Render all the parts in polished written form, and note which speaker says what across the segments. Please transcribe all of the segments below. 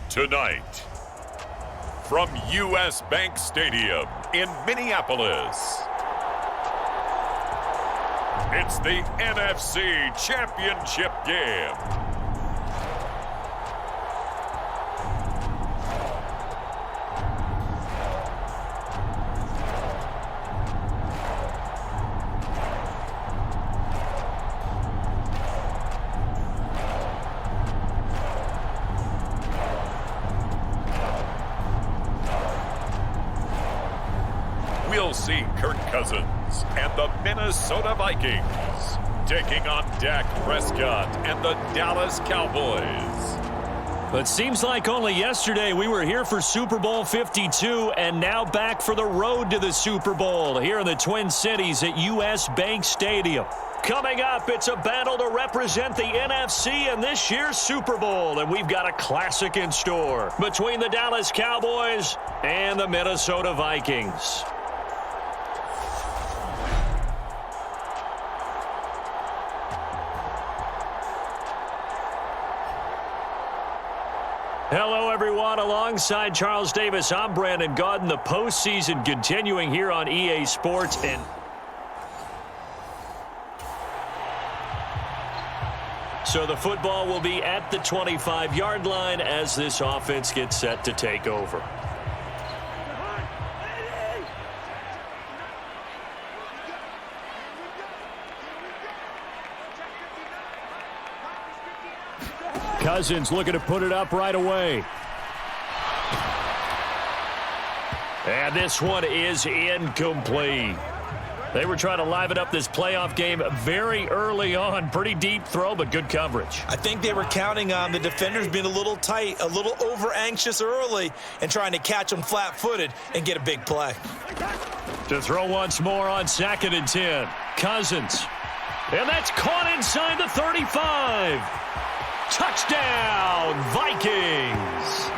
Speaker 1: Tonight, from U.S. Bank Stadium in Minneapolis, it's the NFC Championship game. We'll see Kirk Cousins and the Minnesota Vikings taking on Dak Prescott and the Dallas Cowboys.
Speaker 2: But seems like only yesterday we were here for Super Bowl 52 and now back for the road to the Super Bowl here in the Twin Cities at U.S. Bank Stadium. Coming up, it's a battle to represent the NFC in this year's Super Bowl, and we've got a classic in store between the Dallas Cowboys and the Minnesota Vikings. Hello, everyone. Alongside Charles Davis, I'm Brandon Gaudin. The postseason continuing here on EA Sports. And so the football will be at the 25-yard line as this offense gets set to take over. Cousins looking to put it up right away. And this one is incomplete. They were trying to liven up this playoff game very early on. Pretty deep throw, but good coverage.
Speaker 3: I think they were counting on the defenders being a little tight, a little over-anxious early, and trying to catch them flat-footed and get a big play.
Speaker 2: To throw once more on 2nd and 10. Cousins. And that's caught inside the 35. Touchdown, Vikings.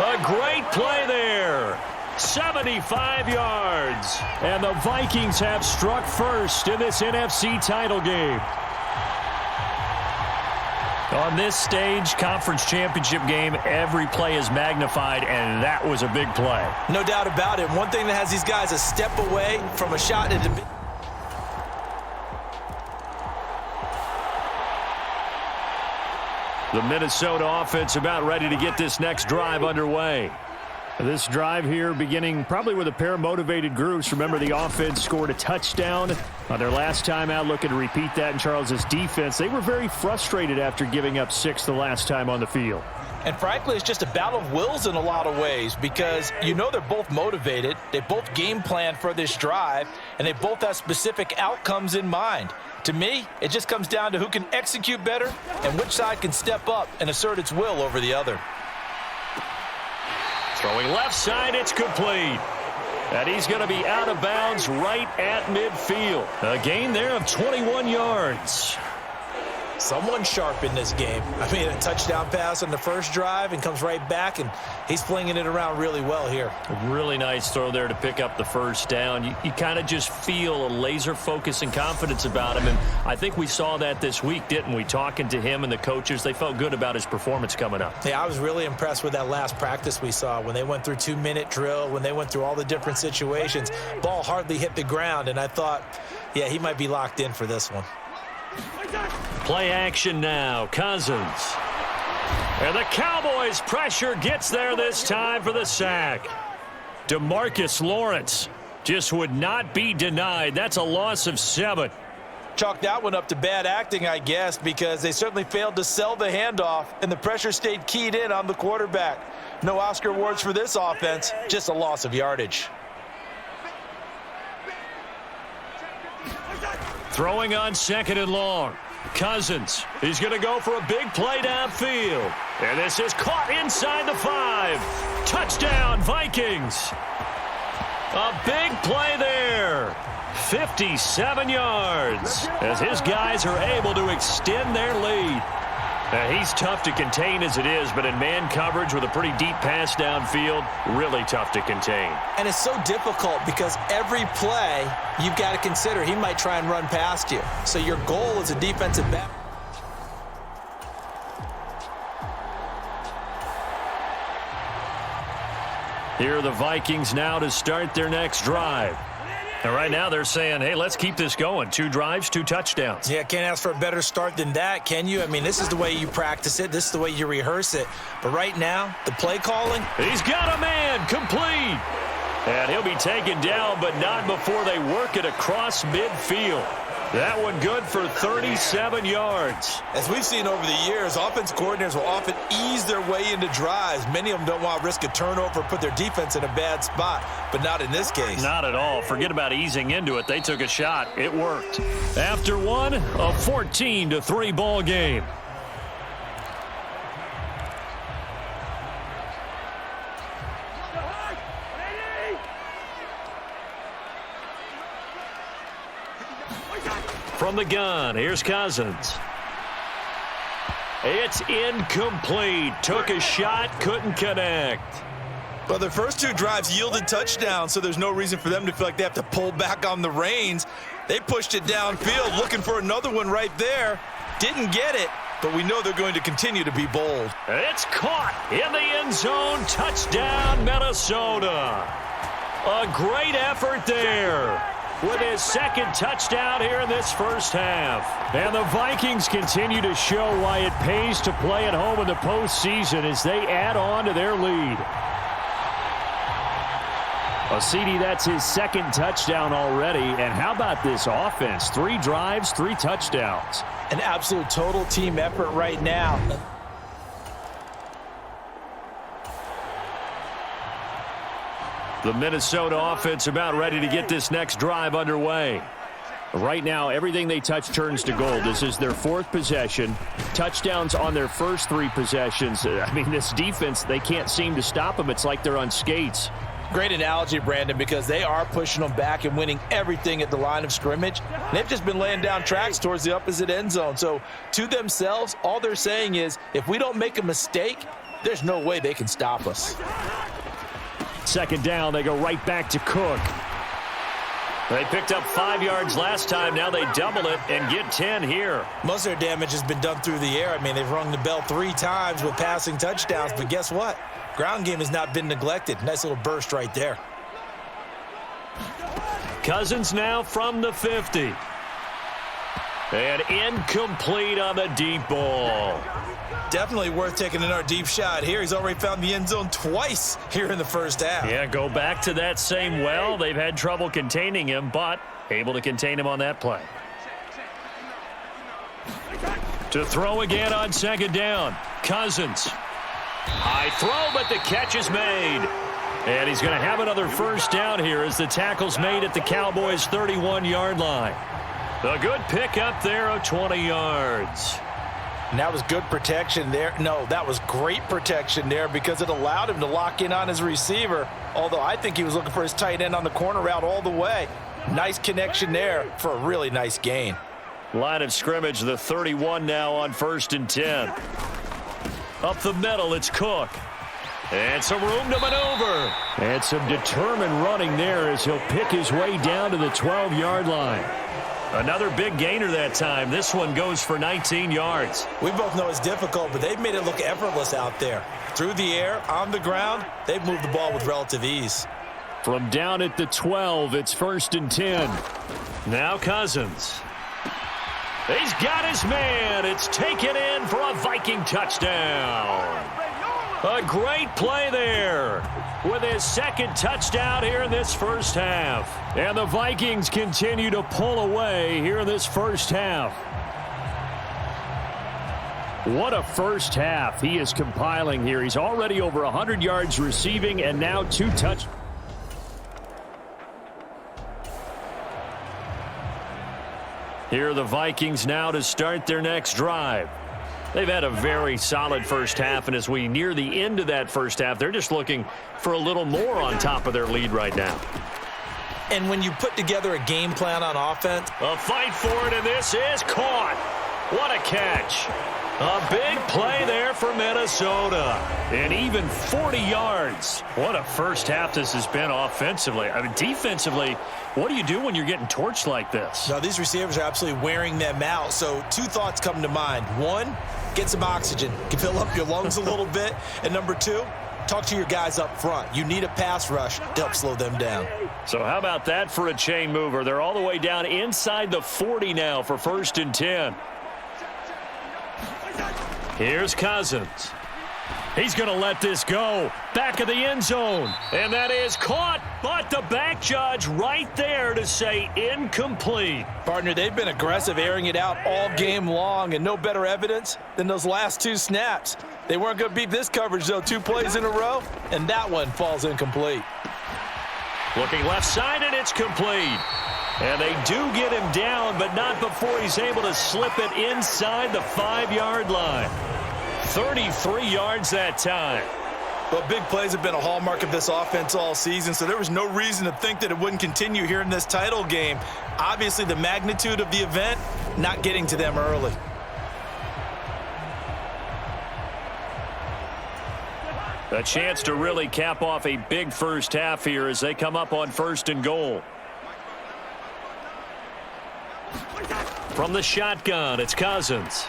Speaker 2: A great play there. 75 yards. And the Vikings have struck first in this NFC title game. On this stage, conference championship game, every play is magnified, and that was a big play.
Speaker 3: No doubt about it. One thing that has these guys a step away from a shot into...
Speaker 2: The Minnesota offense about ready to get this next drive underway. This drive here beginning probably with a pair of motivated groups. Remember, the offense scored a touchdown on their last time out, looking to repeat that in Charles's defense. They were very frustrated after giving up 6 the last time on the field.
Speaker 3: And frankly, it's just a battle of wills in a lot of ways because you know they're both motivated. They both game plan for this drive, and they both have specific outcomes in mind. To me, it just comes down to who can execute better and which side can step up and assert its will over the other.
Speaker 2: Throwing left side, it's complete. And he's going to be out of bounds right at midfield. A gain there of 21 yards.
Speaker 3: Someone sharp in this game. I mean, a touchdown pass on the first drive and comes right back, and he's flinging it around really well here.
Speaker 2: A really nice throw there to pick up the first down. You kind of just feel a laser focus and confidence about him, and I think we saw that this week, didn't we? Talking to him and the coaches, they felt good about his performance coming up.
Speaker 3: Yeah, I was really impressed with that last practice we saw when they went through 2-minute drill, when they went through all the different situations. Ball hardly hit the ground, and I thought, yeah, he might be locked in for this one.
Speaker 2: Play action now. Cousins. And the Cowboys pressure gets there this time for the sack. DeMarcus Lawrence just would not be denied. That's a loss of 7.
Speaker 3: Chalk that one up to bad acting, I guess, because they certainly failed to sell the handoff, and the pressure stayed keyed in on the quarterback. No Oscar awards for this offense, just a loss of yardage.
Speaker 2: Throwing on 2nd and long. Cousins. He's going to go for a big play downfield. And this is caught inside the 5. Touchdown, Vikings. A big play there. 57 yards as his guys are able to extend their lead. He's tough to contain as it is, but in man coverage with a pretty deep pass downfield, really tough to contain.
Speaker 3: And it's so difficult because every play you've got to consider he might try and run past you. So your goal as a defensive back.
Speaker 2: Here are the Vikings now to start their next drive. And right now they're saying, hey, let's keep this going. 2 drives, 2 touchdowns.
Speaker 3: Yeah, can't ask for a better start than that, can you? I mean, this is the way you practice it. This is the way you rehearse it. But right now, the play calling.
Speaker 2: He's got a man, complete. And he'll be taken down, but not before they work it across midfield. That one good for 37 yards.
Speaker 3: As we've seen over the years, offense coordinators will often ease their way into drives. Many of them don't want to risk a turnover or put their defense in a bad spot, but not in this case.
Speaker 2: Not at all. Forget about easing into it. They took a shot. It worked. After one, a 14-3 ball game. From the gun, here's Cousins. It's incomplete. Took a shot, couldn't connect.
Speaker 3: Well, their first 2 drives yielded touchdowns, so there's no reason for them to feel like they have to pull back on the reins. They pushed it downfield, looking for another one right there. Didn't get it, but we know they're going to continue to be bold.
Speaker 2: It's caught in the end zone. Touchdown, Minnesota. A great effort there with his second touchdown here in this first half. And the Vikings continue to show why it pays to play at home in the postseason as they add on to their lead. Well, CD, that's his second touchdown already. And how about this offense? 3 drives, 3 touchdowns.
Speaker 3: An absolute total team effort right now.
Speaker 2: The Minnesota offense about ready to get this next drive underway. Right now, everything they touch turns to gold. This is their 4th possession. Touchdowns on their first 3 possessions. I mean, this defense, they can't seem to stop them. It's like they're on skates.
Speaker 3: Great analogy, Brandon, because they are pushing them back and winning everything at the line of scrimmage. They've just been laying down tracks towards the opposite end zone. So to themselves, all they're saying is, if we don't make a mistake, there's no way they can stop us.
Speaker 2: Second down, they go right back to Cook. They picked up 5 yards last time. Now they double it and get 10 here.
Speaker 3: Most of their damage has been done through the air. I mean, they've rung the bell 3 times with passing touchdowns. But guess what? Ground game has not been neglected. Nice little burst right there.
Speaker 2: Cousins now from the 50. And incomplete on the deep ball.
Speaker 3: Definitely worth taking another deep shot here. He's already found the end zone twice here in the first half.
Speaker 2: Yeah, go back to that same well. They've had trouble containing him, but able to contain him on that play. To throw again on second down. Cousins. High throw, but the catch is made. And he's going to have another first down here as the tackle's made at the Cowboys' 31-yard line. A good pickup there of 20 yards.
Speaker 3: And that was good protection there. No, that was great protection there because it allowed him to lock in on his receiver, although I think he was looking for his tight end on the corner route all the way. Nice connection there for a really nice gain.
Speaker 2: Line of scrimmage, the 31 now on 1st and 10. Up the middle, it's Cook. And some room to maneuver. And some determined running there as he'll pick his way down to the 12-yard line. Another big gainer that time. This one goes for 19 yards.
Speaker 3: We both know it's difficult, but they've made it look effortless out there. Through the air, on the ground, they've moved the ball with relative ease.
Speaker 2: From down at the 12, it's 1st and 10. Now Cousins. He's got his man. It's taken in for a Viking touchdown. A great play there with his second touchdown here in this first half. And the Vikings continue to pull away here in this first half. What a first half he is compiling here. He's already over 100 yards receiving and now 2 touchdowns. Here are the Vikings now to start their next drive. They've had a very solid first half, and as we near the end of that first half, they're just looking for a little more on top of their lead right now.
Speaker 3: And when you put together a game plan on offense,
Speaker 2: a fight for it, and this is caught. What a catch. A big play there for Minnesota. And even 40 yards. What a first half this has been offensively. I mean, defensively, what do you do when you're getting torched like this?
Speaker 3: Now, these receivers are absolutely wearing them out. So two thoughts come to mind. One, get some oxygen. You can fill up your lungs a little bit. And number two, talk to your guys up front. You need a pass rush to help slow them down.
Speaker 2: So how about that for a chain mover? They're all the way down inside the 40 now for 1st and 10. Here's Cousins. He's going to let this go. Back of the end zone. And that is caught, but the back judge right there to say incomplete.
Speaker 3: Partner, they've been aggressive, airing it out all game long, and no better evidence than those last two snaps. They weren't going to beat this coverage, though, 2 plays in a row, and that one falls incomplete.
Speaker 2: Looking left side, and it's complete. And they do get him down, but not before he's able to slip it inside the 5-yard line. 33 yards that time.
Speaker 3: Well, big plays have been a hallmark of this offense all season, so there was no reason to think that it wouldn't continue here in this title game. Obviously, the magnitude of the event not getting to them early.
Speaker 2: A chance to really cap off a big first half here as they come up on 1st and goal. From the shotgun, it's Cousins.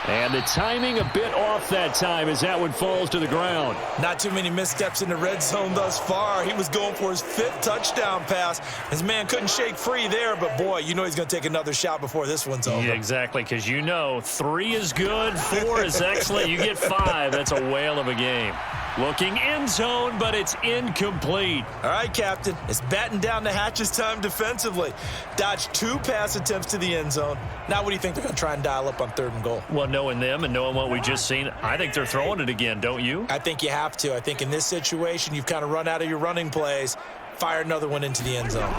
Speaker 2: And the timing a bit off that time as that one falls to the ground.
Speaker 3: Not too many missteps in the red zone thus far. He was going for his 5th touchdown pass. His man couldn't shake free there, but boy, you know he's going to take another shot before this one's over.
Speaker 2: Yeah, exactly, because you know 3 is good, 4 is excellent. You get 5, that's a whale of a game. Looking end zone, but it's incomplete.
Speaker 3: All right, Captain. It's batten down the hatches time defensively. Dodged 2 pass attempts to the end zone. Now what do you think they're going to try and dial up on 3rd and goal?
Speaker 2: Well, knowing them and knowing what we just seen, I think they're throwing it again, don't you?
Speaker 3: I think you have to. I think in this situation, you've kind of run out of your running plays. Fire another one into the end zone.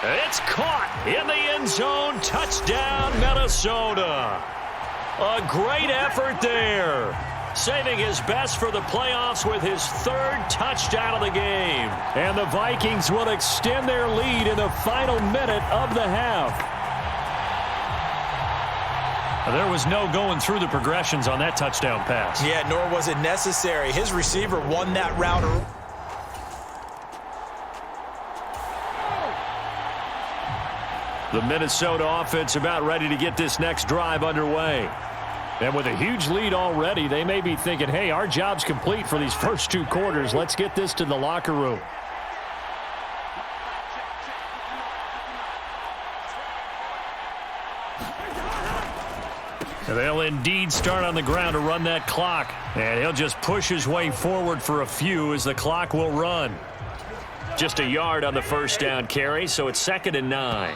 Speaker 2: It's caught in the end zone. Touchdown, Minnesota. A great effort there. Saving his best for the playoffs with his 3rd touchdown of the game. And the Vikings will extend their lead in the final minute of the half. There was no going through the progressions on that touchdown pass.
Speaker 3: Yeah, nor was it necessary. His receiver won that route.
Speaker 2: The Minnesota offense about ready to get this next drive underway. And with a huge lead already, they may be thinking, hey, our job's complete for these first 2 quarters. Let's get this to the locker room. And they'll indeed start on the ground to run that clock. And he'll just push his way forward for a few as the clock will run. Just a yard on the first down carry, so it's 2nd and 9.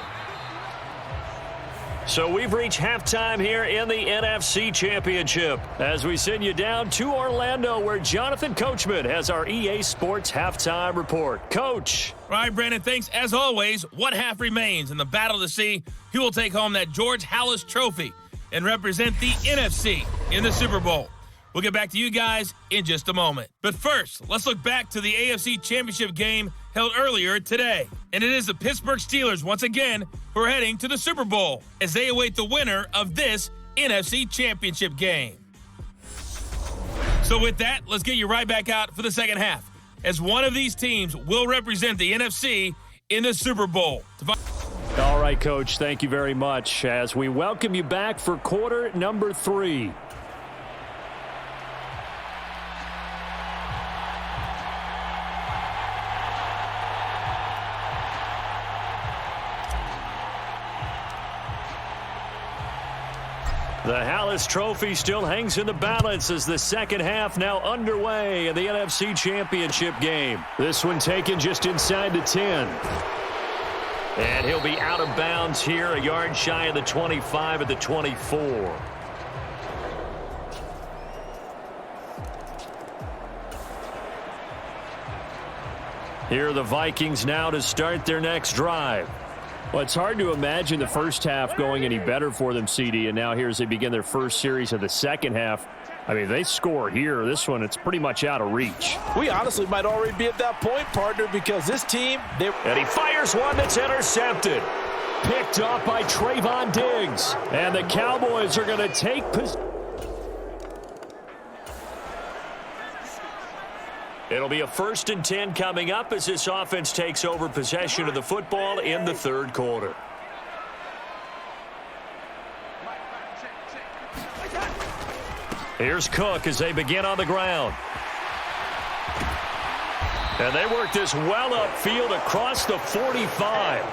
Speaker 2: So we've reached halftime here in the NFC Championship as we send you down to Orlando where Jonathan Coachman has our EA Sports Halftime Report. Coach.
Speaker 4: All right, Brandon, thanks. As always, one half remains in the battle to see who will take home that George Halas Trophy and represent the NFC in the Super Bowl. We'll get back to you guys in just a moment. But first, let's look back to the AFC Championship game held earlier today. And it is the Pittsburgh Steelers once again who are heading to the Super Bowl as they await the winner of this NFC Championship game. So with that, let's get you right back out for the second half as one of these teams will represent the NFC in the Super Bowl.
Speaker 2: All right, Coach, thank you very much as we welcome you back for quarter number 3. The Halas Trophy still hangs in the balance as the second half now underway in the NFC Championship game. This one taken just inside the 10. And he'll be out of bounds here, a yard shy of the 25 at the 24. Here are the Vikings now to start their next drive. Well, it's hard to imagine the first half going any better for them, CD, and now here as they begin their first series of the second half. I mean, they score here. This one, it's pretty much out of reach.
Speaker 3: We honestly might already be at that point, partner, because this team...
Speaker 2: And he fires one that's intercepted. picked off by Trayvon Diggs. And the Cowboys are going to take possession. It'll be a 1st and 10 coming up as this offense takes over possession of the football in the 3rd quarter. Here's Cook as they begin on the ground. And they work this well upfield across the 45.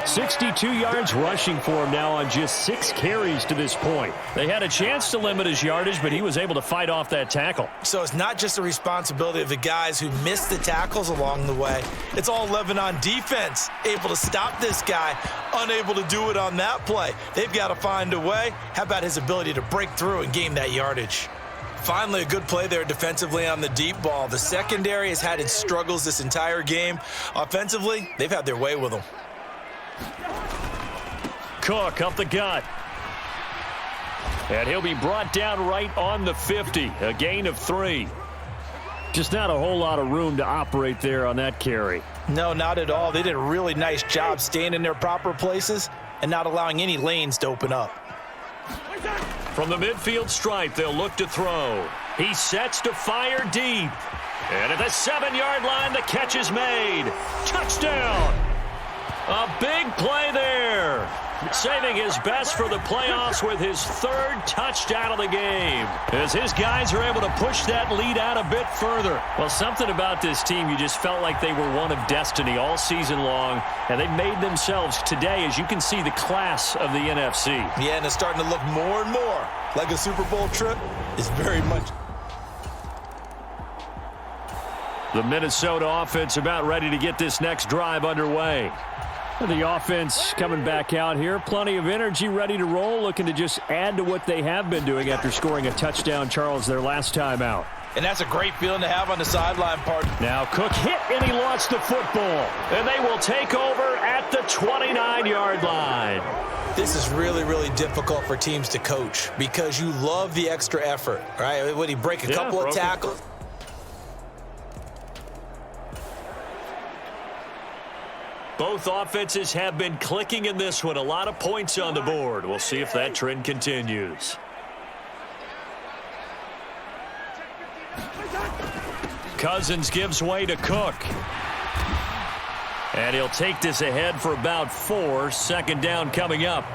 Speaker 2: 62 yards rushing for him now on just 6 carries to this point. They had a chance to limit his yardage, but he was able to fight off that tackle.
Speaker 3: So it's not just the responsibility of the guys who missed the tackles along the way. It's all 11 on defense, able to stop this guy, unable to do it on that play. They've got to find a way. How about his ability to break through and gain that yardage? Finally, a good play there defensively on the deep ball. The secondary has had its struggles this entire game. Offensively, they've had their way with them.
Speaker 2: Cook up the gut. And he'll be brought down right on the 50. A gain of 3. Just not a whole lot of room to operate there on that carry.
Speaker 3: No, not at all. They did a really nice job staying in their proper places and not allowing any lanes to open up.
Speaker 2: From the midfield stripe, they'll look to throw. He sets to fire deep. And at the 7-yard line, the catch is made. Touchdown! A big play there. Saving his best for the playoffs with his 3rd touchdown of the game. As his guys are able to push that lead out a bit further. Well, something about this team, you just felt like they were one of destiny all season long. And they made themselves today, as you can see, the class of the NFC.
Speaker 3: Yeah, and it's starting to look more and more like a Super Bowl trip is very much.
Speaker 2: The Minnesota offense about ready to get this next drive underway. The offense coming back out here. Plenty of energy, ready to roll, looking to just add to what they have been doing after scoring a touchdown, Charles, their last time out.
Speaker 3: And that's a great feeling to have on the sideline part.
Speaker 2: Now Cook hit, and he lost the football. And they will take over at the 29-yard line.
Speaker 3: This is really, really difficult for teams to coach because you love the extra effort, right? When he break a couple of tackles.
Speaker 2: Both offenses have been clicking in this one. A lot of points on the board. We'll see if that trend continues. Cousins gives way to Cook. And he'll take this ahead for about 4. 2nd down coming up.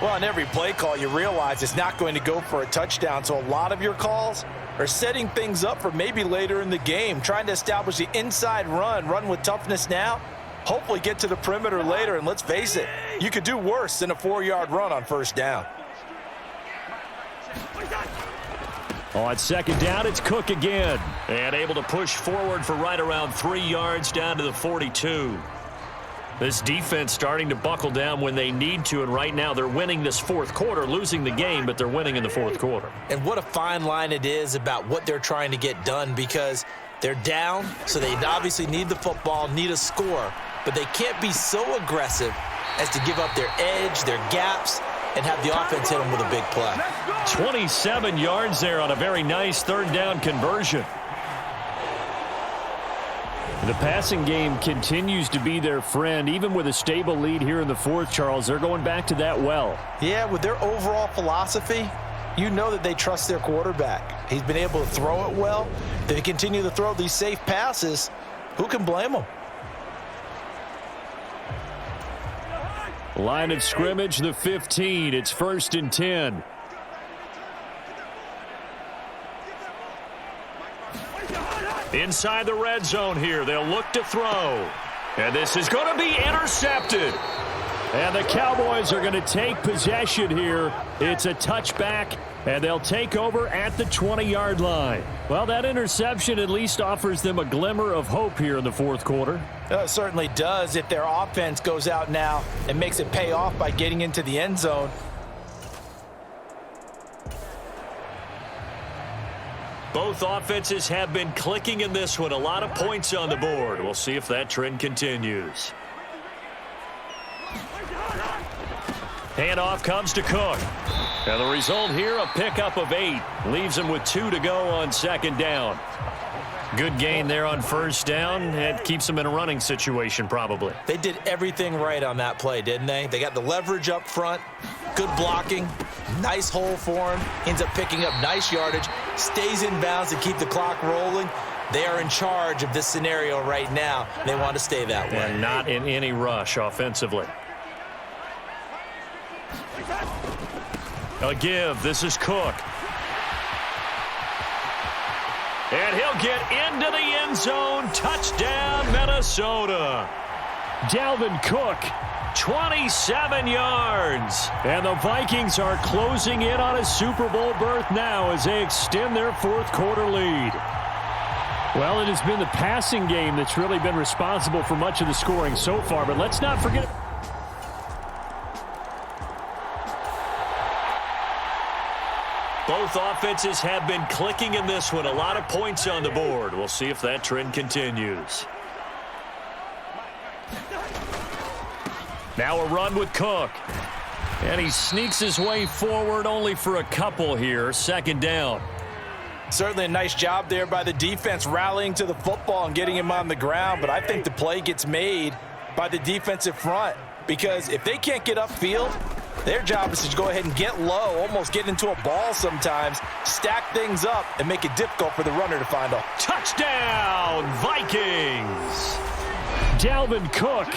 Speaker 3: Well, on every play call, you realize it's not going to go for a touchdown. So a lot of your calls are setting things up for maybe later in the game, trying to establish the inside run with toughness now. Hopefully get to the perimeter later, and let's face it, you could do worse than a 4-yard run on 1st down.
Speaker 2: On 2nd down, it's Cook again. And able to push forward for right around 3 yards down to the 42. This defense starting to buckle down when they need to, and right now they're winning this 4th quarter, losing the game, but they're winning in the 4th quarter.
Speaker 3: And what a fine line it is about what they're trying to get done, because they're down, so they obviously need the football, need a score, but they can't be so aggressive as to give up their edge, their gaps, and have the offense hit them with a big play.
Speaker 2: 27 yards there on a very nice 3rd down conversion. The passing game continues to be their friend. Even with a stable lead here in the 4th, Charles, they're going back to that well.
Speaker 3: Yeah, with their overall philosophy, you know that they trust their quarterback. He's been able to throw it well. They continue to throw these safe passes. Who can blame them?
Speaker 2: Line of scrimmage, the 15. It's 1st and 10. Inside the red zone here. They'll look to throw. And this is going to be intercepted. And the Cowboys are going to take possession here. It's a touchback, and they'll take over at the 20-yard line. Well, that interception at least offers them a glimmer of hope here in the 4th quarter.
Speaker 3: It certainly does if their offense goes out now and makes it pay off by getting into the end zone.
Speaker 2: Both offenses have been clicking in this one. A lot of points on the board. We'll see if that trend continues. Handoff comes to Cook. And the result here, a pickup of 8. Leaves him with 2 to go on 2nd down. Good gain there on first down. It keeps them in a running situation probably.
Speaker 3: They did everything right on that play, didn't they? They got the leverage up front, good blocking, nice hole for him, ends up picking up nice yardage, stays in bounds to keep the clock rolling. They are in charge of this scenario right now. They want to stay that way.
Speaker 2: And not in any rush offensively. A give. This is Cook. And he'll get into the end zone. Touchdown, Minnesota. Dalvin Cook, 27 yards. And the Vikings are closing in on a Super Bowl berth now as they extend their fourth quarter lead.
Speaker 5: Well, it has been the passing game that's really been responsible for much of the scoring so far, but let's not forget.
Speaker 2: Both offenses have been clicking in this one. A lot of points on the board. We'll see if that trend continues. Now a run with Cook. And he sneaks his way forward only for a couple here. Second down.
Speaker 3: Certainly a nice job there by the defense rallying to the football and getting him on the ground, but I think the play gets made by the defensive front because if they can't get upfield, their job is to go ahead and get low, almost get into a ball sometimes, stack things up, and make it difficult for the runner to find a
Speaker 2: touchdown, Vikings. Dalvin Cook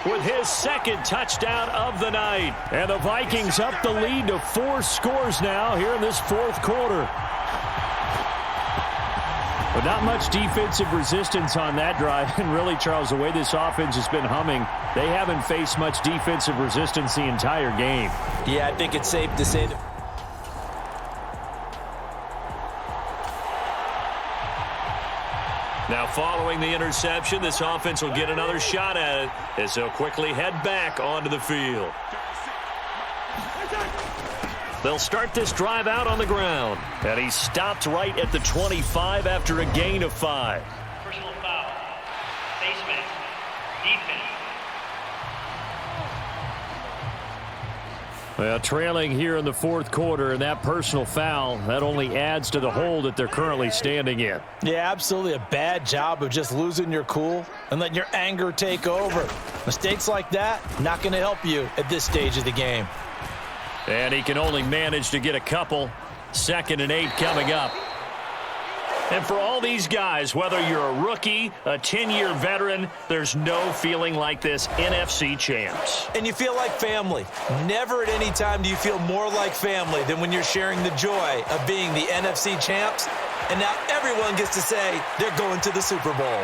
Speaker 2: with his second touchdown of the night. And the Vikings up the lead to 4 scores now here in this fourth quarter.
Speaker 5: But not much defensive resistance on that drive. And really, Charles, the way this offense has been humming, they haven't faced much defensive resistance the entire game.
Speaker 3: Yeah, I think it's safe to say that.
Speaker 2: Now following the interception, this offense will get another shot at it as they'll quickly head back onto the field. They'll start this drive out on the ground. And he stopped right at the 25 after a gain of 5.
Speaker 6: Personal foul. Face mask. Defense.
Speaker 5: Well, trailing here in the fourth quarter, and that personal foul, that only adds to the hole that they're currently standing in.
Speaker 3: Yeah, absolutely a bad job of just losing your cool and letting your anger take over. Mistakes like that, not going to help you at this stage of the game.
Speaker 2: And he can only manage to get a couple. 2nd and 8 coming up. And for all these guys, whether you're a rookie, a 10-year veteran, there's no feeling like this NFC champs.
Speaker 3: And you feel like family. Never at any time do you feel more like family than when you're sharing the joy of being the NFC champs. And now everyone gets to say they're going to the Super Bowl.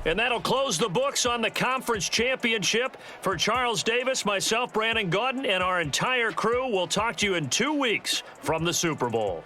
Speaker 2: And that'll close the books on the conference championship. For Charles Davis, myself, Brandon Gaudin, and our entire crew, we'll talk to you in 2 weeks from the Super Bowl.